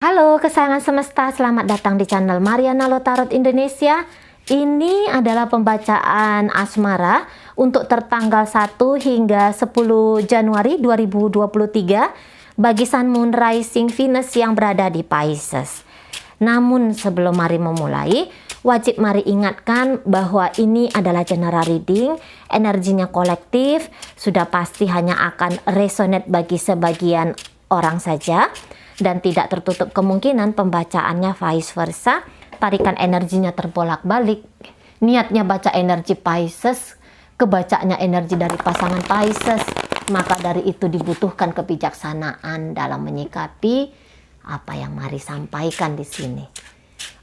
Halo kesayangan semesta, selamat datang di channel Mariana Lotarot Indonesia. Ini adalah pembacaan asmara untuk tertanggal 1 hingga 10 Januari 2023 bagi Sun, Moon, Rising, Venus yang berada di Pisces. Namun sebelum mari memulai, wajib mari ingatkan bahwa ini adalah general reading, energinya kolektif, sudah pasti hanya akan resonate bagi sebagian orang saja. Dan tidak tertutup kemungkinan pembacaannya vice versa, tarikan energinya terbolak-balik. Niatnya baca energi Pisces, kebacanya energi dari pasangan Pisces, maka dari itu dibutuhkan kebijaksanaan dalam menyikapi apa yang mari sampaikan di sini.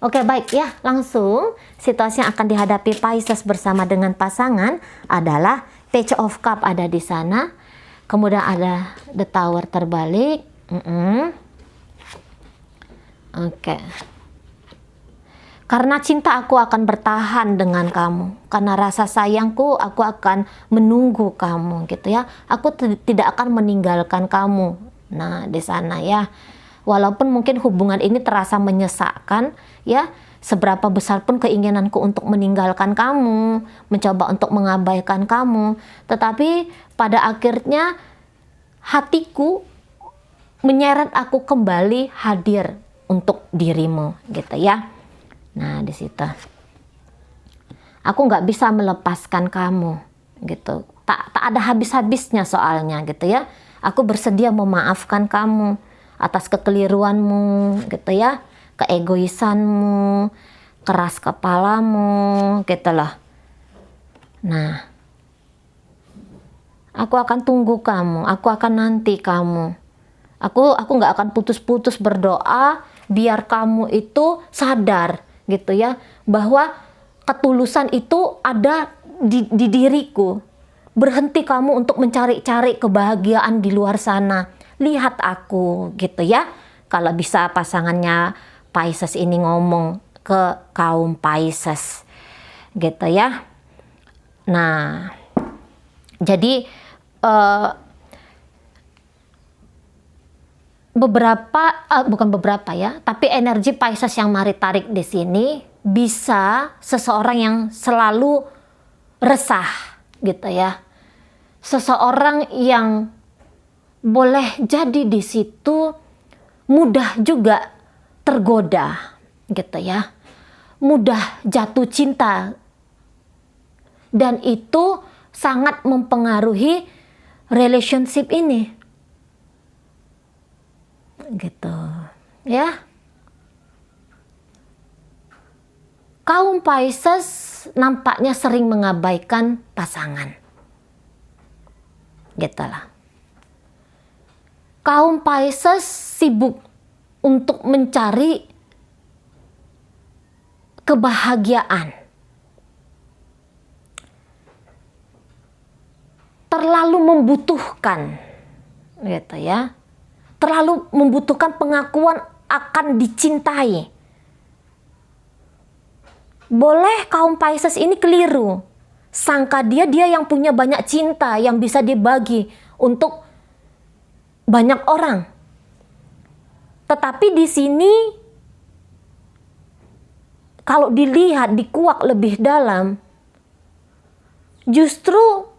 Oke, baik ya, langsung situasi yang akan dihadapi Pisces bersama dengan pasangan adalah Page of Cup ada di sana, kemudian ada The Tower terbalik. Oke. Karena cinta aku akan bertahan dengan kamu. Karena rasa sayangku aku akan menunggu kamu gitu ya. Aku tidak akan meninggalkan kamu. Nah, di sana ya. Walaupun mungkin hubungan ini terasa menyesakkan ya. Seberapa besar pun keinginanku untuk meninggalkan kamu, mencoba untuk mengabaikan kamu, tetapi pada akhirnya hatiku menyeret aku kembali hadir untuk dirimu gitu ya. Nah, di situ aku nggak bisa melepaskan kamu gitu. Tak ada habis-habisnya soalnya gitu ya. Aku bersedia memaafkan kamu atas kekeliruanmu gitu ya, keegoisanmu, keras kepalamu gitu loh. Nah, aku akan tunggu kamu, aku akan nanti kamu. Aku nggak akan putus-putus berdoa biar kamu itu sadar gitu ya, bahwa ketulusan itu ada di diriku. Berhenti kamu untuk mencari-cari kebahagiaan di luar sana. Lihat aku gitu ya. Kalau bisa pasangannya Pisces ini ngomong ke kaum Pisces gitu ya. Nah, jadi bukan beberapa ya, tapi energi Pisces yang mari tarik di sini bisa seseorang yang selalu resah gitu ya. Seseorang yang boleh jadi di situ mudah juga tergoda gitu ya. Mudah jatuh cinta. Dan itu sangat mempengaruhi relationship ini. Gitu ya. Kaum Pisces nampaknya sering mengabaikan pasangan gitulah. Kaum Pisces sibuk untuk mencari kebahagiaan, terlalu membutuhkan gitu ya. Terlalu membutuhkan pengakuan akan dicintai. Boleh kaum Pisces ini keliru. Sangka dia yang punya banyak cinta yang bisa dibagi untuk banyak orang. Tetapi di sini kalau dilihat, dikuak lebih dalam, justru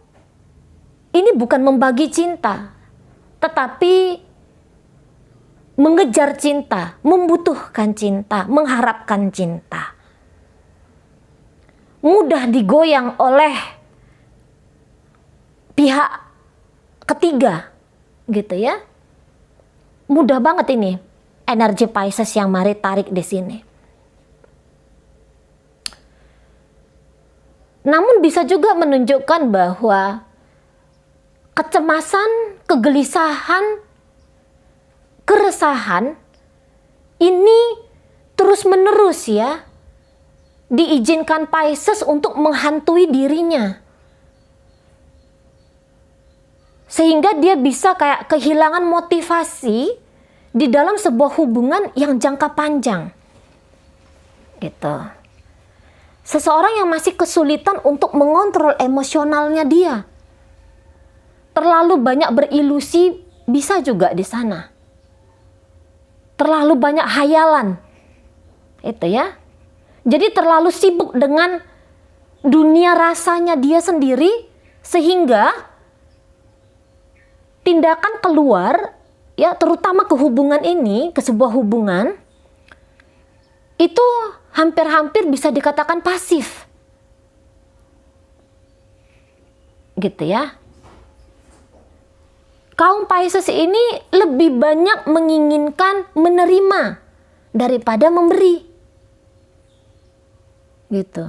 ini bukan membagi cinta, tetapi mengejar cinta, membutuhkan cinta, mengharapkan cinta. Mudah digoyang oleh pihak ketiga gitu ya. Mudah banget ini energi Pisces yang mari tarik di sini. Namun bisa juga menunjukkan bahwa kecemasan, kegelisahan, keresahan ini terus-menerus ya diizinkan Pisces untuk menghantui dirinya. Sehingga dia bisa kayak kehilangan motivasi di dalam sebuah hubungan yang jangka panjang. Gitu. Seseorang yang masih kesulitan untuk mengontrol emosionalnya dia. Terlalu banyak berilusi bisa juga di sana. terlalu banyak hayalan. Itu ya. Jadi terlalu sibuk dengan dunia rasanya dia sendiri, sehingga tindakan keluar, ya terutama ke hubungan ini, ke sebuah hubungan, itu hampir-hampir bisa dikatakan pasif. Gitu ya. Kaum Pisces ini lebih banyak menginginkan menerima daripada memberi. Gitu.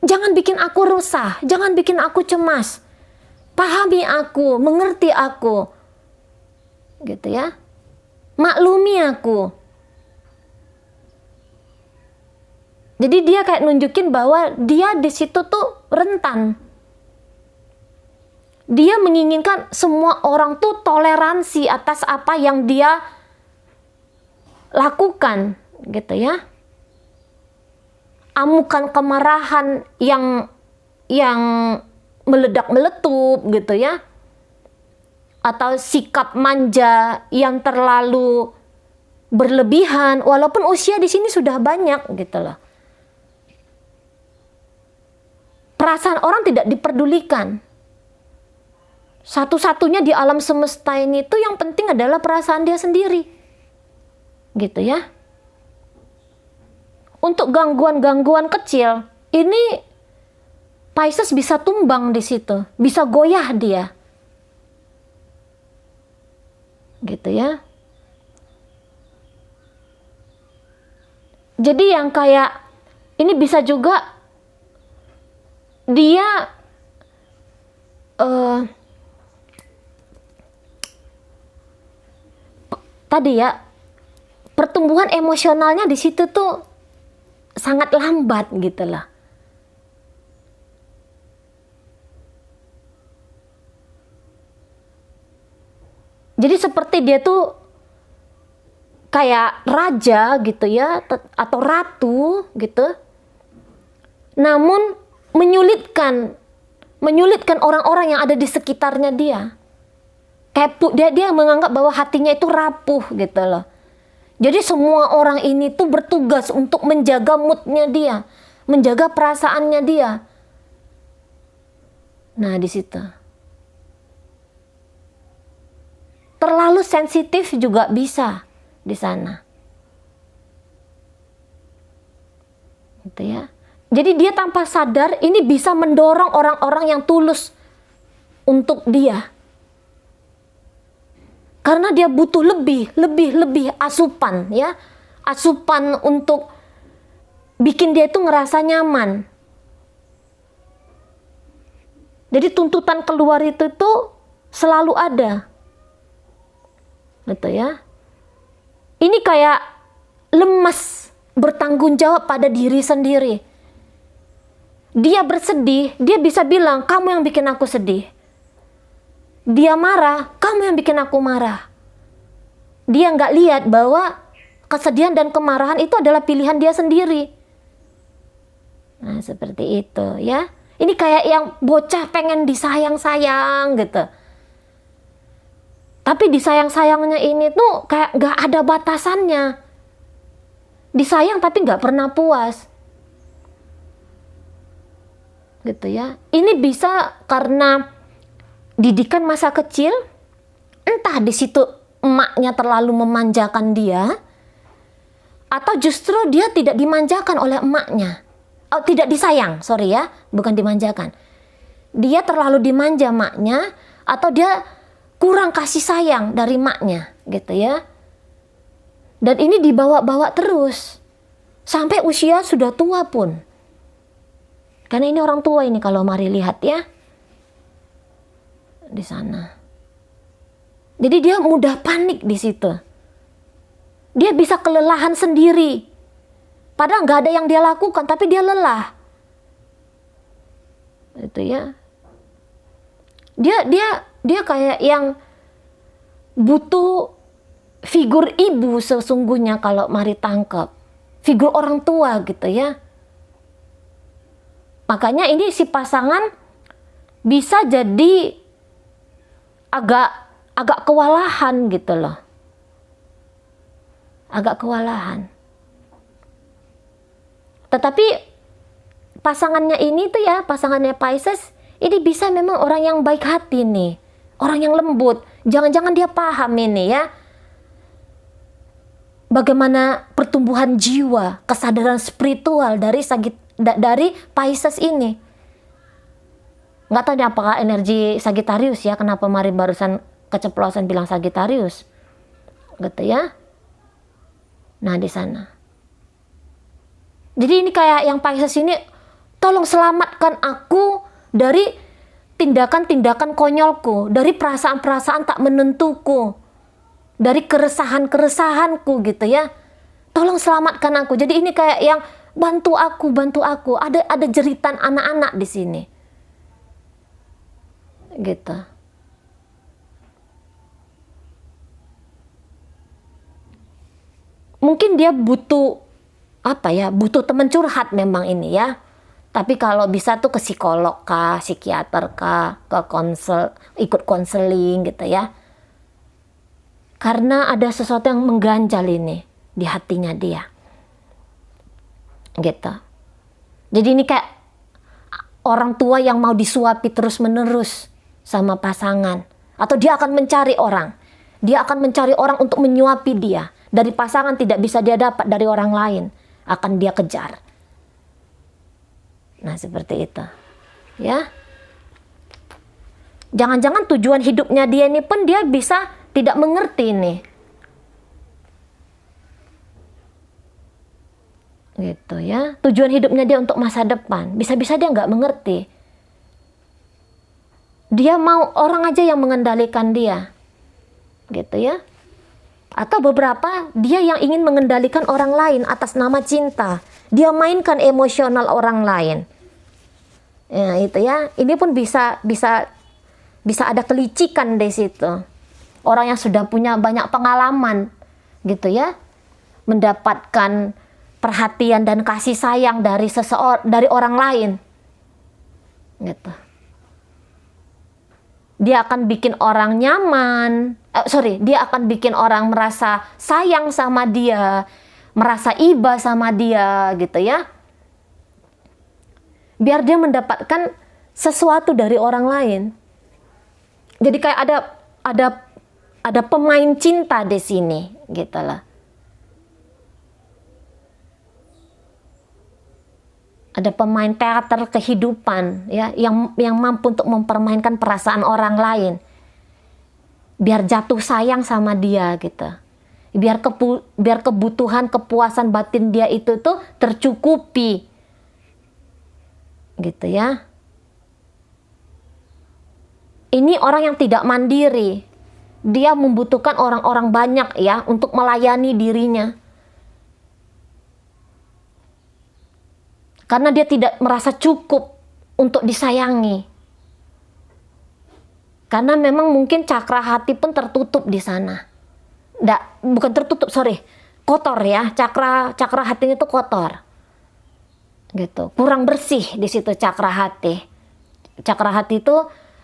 Jangan bikin aku resah, jangan bikin aku cemas. Pahami aku, mengerti aku. Gitu ya. Maklumi aku. Jadi dia kayak nunjukin bahwa dia di situ tuh rentan. Dia menginginkan semua orang tuh toleransi atas apa yang dia lakukan, gitu ya. Amukan kemarahan yang meledak-meletup, gitu ya. Atau sikap manja yang terlalu berlebihan, walaupun usia di sini sudah banyak, gitu loh. Perasaan orang tidak diperdulikan. Satu-satunya di alam semesta ini tuh yang penting adalah perasaan dia sendiri. Gitu ya. Untuk gangguan-gangguan kecil, ini Pisces bisa tumbang di situ, bisa goyah dia. Gitu ya. Jadi yang kayak ini bisa juga dia tadi ya, pertumbuhan emosionalnya di situ tuh sangat lambat gitu lah. Jadi seperti dia tuh kayak raja gitu ya, atau ratu gitu. Namun menyulitkan orang-orang yang ada di sekitarnya dia. Kayak dia menganggap bahwa hatinya itu rapuh gitu loh. Jadi semua orang ini tuh bertugas untuk menjaga moodnya dia, menjaga perasaannya dia. Nah di situ. Terlalu sensitif juga bisa di sana. Gitu ya. Jadi dia tanpa sadar ini bisa mendorong orang-orang yang tulus untuk dia. Karena dia butuh lebih asupan ya. Asupan untuk bikin dia itu ngerasa nyaman. Jadi tuntutan keluar itu tuh selalu ada. Gitu ya. Ini kayak lemas bertanggung jawab pada diri sendiri. Dia bersedih, dia bisa bilang, kamu yang bikin aku sedih. Dia marah, kamu yang bikin aku marah. Dia nggak lihat bahwa kesedihan dan kemarahan itu adalah pilihan dia sendiri. Nah, seperti itu ya. Ini kayak yang bocah pengen disayang-sayang gitu. Tapi disayang-sayangnya ini tuh kayak nggak ada batasannya. Disayang tapi nggak pernah puas. Gitu ya. Ini bisa karena didikan masa kecil, entah di situ emaknya terlalu memanjakan dia, atau justru dia tidak dimanjakan oleh emaknya. Oh, tidak disayang, sorry ya, bukan dimanjakan. Dia terlalu dimanja emaknya, atau dia kurang kasih sayang dari emaknya, gitu ya. Dan ini dibawa-bawa terus, sampai usia sudah tua pun. Karena ini orang tua ini kalau mari lihat ya. Di sana. Jadi dia mudah panik di situ. Dia bisa kelelahan sendiri. Padahal nggak ada yang dia lakukan, tapi dia lelah. Itu ya. Dia kayak yang butuh figur ibu sesungguhnya kalau mari tangkap. Figur orang tua gitu ya. Makanya ini si pasangan bisa jadi agak kewalahan gitu loh. agak kewalahan. Tetapi pasangannya ini tuh ya, pasangannya Pisces, ini bisa memang orang yang baik hati nih, orang yang lembut. Jangan-jangan dia paham ini ya, bagaimana pertumbuhan jiwa, kesadaran spiritual dari Pisces ini. Nggak tahu nih apakah energi Sagittarius ya, kenapa Mari barusan keceplosan bilang Sagittarius, gitu ya. Nah di sana. Jadi ini kayak yang Pisces ini, tolong selamatkan aku dari tindakan-tindakan konyolku, dari perasaan-perasaan tak menentuku, dari keresahan-keresahanku gitu ya. Tolong selamatkan aku. Jadi ini kayak yang bantu aku. Ada jeritan anak-anak di sini. Gitu. Mungkin dia butuh butuh teman curhat memang ini ya. Tapi kalau bisa tuh ke psikolog kah, psikiater kah, ikut konseling gitu ya. Karena ada sesuatu yang mengganjal ini di hatinya dia. Gitu. Jadi ini kayak orang tua yang mau disuapi terus-menerus sama pasangan. Atau dia akan mencari orang. Dia akan mencari orang untuk menyuapi dia. Dari pasangan tidak bisa dia dapat dari orang lain, akan dia kejar. Nah seperti itu ya. Jangan-jangan tujuan hidupnya dia ini pun dia bisa tidak mengerti nih, gitu ya. Tujuan hidupnya dia untuk masa depan, bisa-bisa dia nggak mengerti. Dia mau orang aja yang mengendalikan dia, gitu ya. Atau beberapa dia yang ingin mengendalikan orang lain atas nama cinta. Dia mainkan emosional orang lain. Ya itu ya. Ini pun bisa ada kelicikan di situ. Orang yang sudah punya banyak pengalaman, gitu ya, mendapatkan perhatian dan kasih sayang dari orang lain, gitu. Dia akan bikin orang nyaman, dia akan bikin orang merasa sayang sama dia, merasa iba sama dia, gitu ya. Biar dia mendapatkan sesuatu dari orang lain. Jadi kayak ada pemain cinta di sini, gitu lah. Ada pemain teater kehidupan ya, yang mampu untuk mempermainkan perasaan orang lain. Biar jatuh sayang sama dia gitu. Biar kebutuhan kepuasan batin dia itu tuh tercukupi. Gitu ya. Ini orang yang tidak mandiri. Dia membutuhkan orang-orang banyak ya untuk melayani dirinya. Karena dia tidak merasa cukup untuk disayangi. Karena memang mungkin cakra hati pun tertutup di sana. Bukan tertutup, kotor ya. Cakra hatinya itu kotor. Gitu. Kurang bersih di situ cakra hati. Cakra hati itu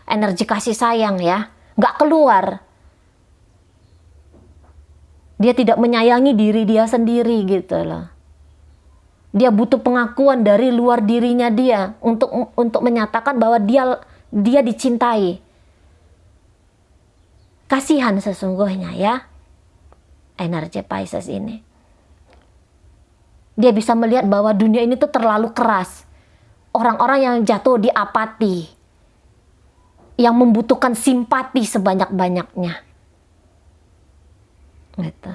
energi kasih sayang ya. Nggak keluar. Dia tidak menyayangi diri dia sendiri gitu loh. Dia butuh pengakuan dari luar dirinya dia untuk menyatakan bahwa dia dicintai. Kasihan sesungguhnya ya, energi Pisces ini. Dia bisa melihat bahwa dunia ini tuh terlalu keras. Orang-orang yang jatuh di apati, yang membutuhkan simpati sebanyak-banyaknya. Gitu.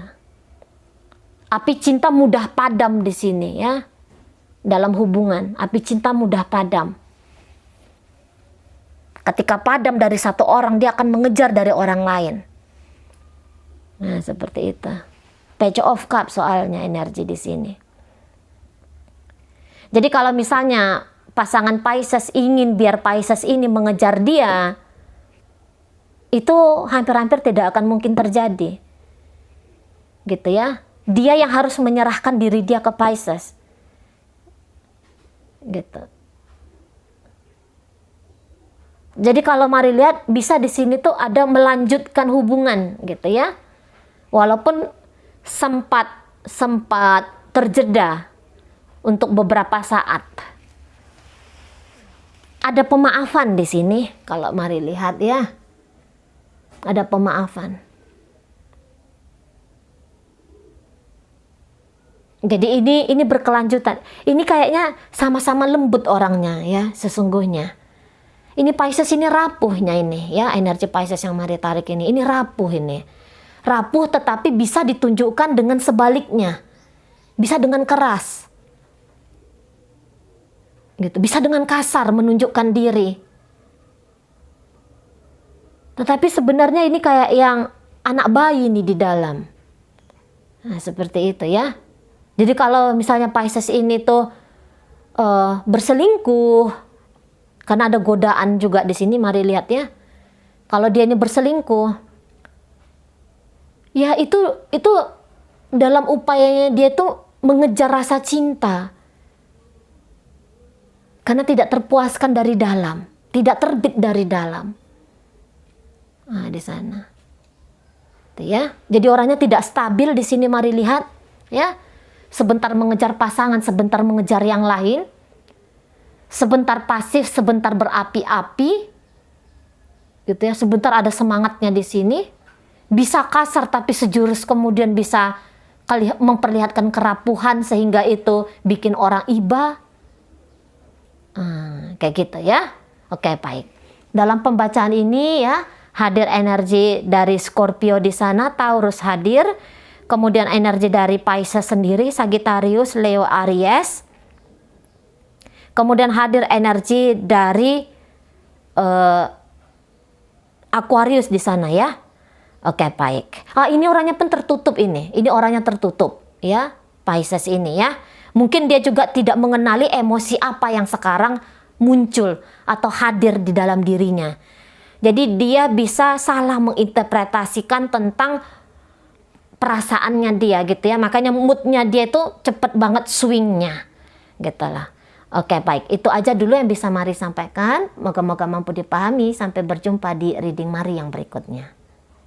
Api cinta mudah padam di sini ya. Dalam hubungan, api cinta mudah padam. Ketika padam dari satu orang, dia akan mengejar dari orang lain. Nah, seperti itu. Page of Cups soalnya energi di sini. Jadi kalau misalnya pasangan Pisces ingin biar Pisces ini mengejar dia, itu hampir-hampir tidak akan mungkin terjadi. Gitu ya. Dia yang harus menyerahkan diri dia ke Pisces. Gitu. Jadi kalau mari lihat bisa di sini tuh ada melanjutkan hubungan gitu ya. Walaupun sempat terjeda untuk beberapa saat. Ada pemaafan di sini, kalau mari lihat ya. Ada pemaafan. Jadi ini berkelanjutan. Ini kayaknya sama-sama lembut orangnya ya, sesungguhnya. Ini Pisces ini rapuhnya ini ya, energi Pisces yang mari tarik ini rapuh ini. Rapuh tetapi bisa ditunjukkan dengan sebaliknya. Bisa dengan keras. Gitu, bisa dengan kasar menunjukkan diri. Tetapi sebenarnya ini kayak yang anak bayi nih di dalam. Nah, seperti itu ya. Jadi kalau misalnya Pisces ini tuh berselingkuh, karena ada godaan juga di sini, mari lihat ya. Kalau dia ini berselingkuh, ya itu dalam upayanya dia tuh mengejar rasa cinta. Karena tidak terpuaskan dari dalam, tidak terbit dari dalam. Nah, di sana. Tuh ya. Jadi orangnya tidak stabil di sini, mari lihat ya. Sebentar mengejar pasangan, sebentar mengejar yang lain. Sebentar pasif, sebentar berapi-api. Gitu ya, sebentar ada semangatnya di sini. Bisa kasar tapi sejurus kemudian bisa memperlihatkan kerapuhan sehingga itu bikin orang iba. Kayak gitu ya. Oke, baik. Dalam pembacaan ini ya, hadir energi dari Scorpio di sana, Taurus hadir. Kemudian energi dari Pisces sendiri, Sagittarius, Leo, Aries. Kemudian hadir energi dari Aquarius di sana ya. Oke, baik. Ini orangnya pun tertutup ini. Ini orangnya tertutup ya, Pisces ini ya. Mungkin dia juga tidak mengenali emosi apa yang sekarang muncul atau hadir di dalam dirinya. Jadi dia bisa salah menginterpretasikan tentang perasaannya dia gitu ya, makanya moodnya dia itu cepet banget swingnya gitu lah. Oke, baik, itu aja dulu yang bisa Mari sampaikan. Moga-moga mampu dipahami. Sampai berjumpa di reading Mari yang berikutnya.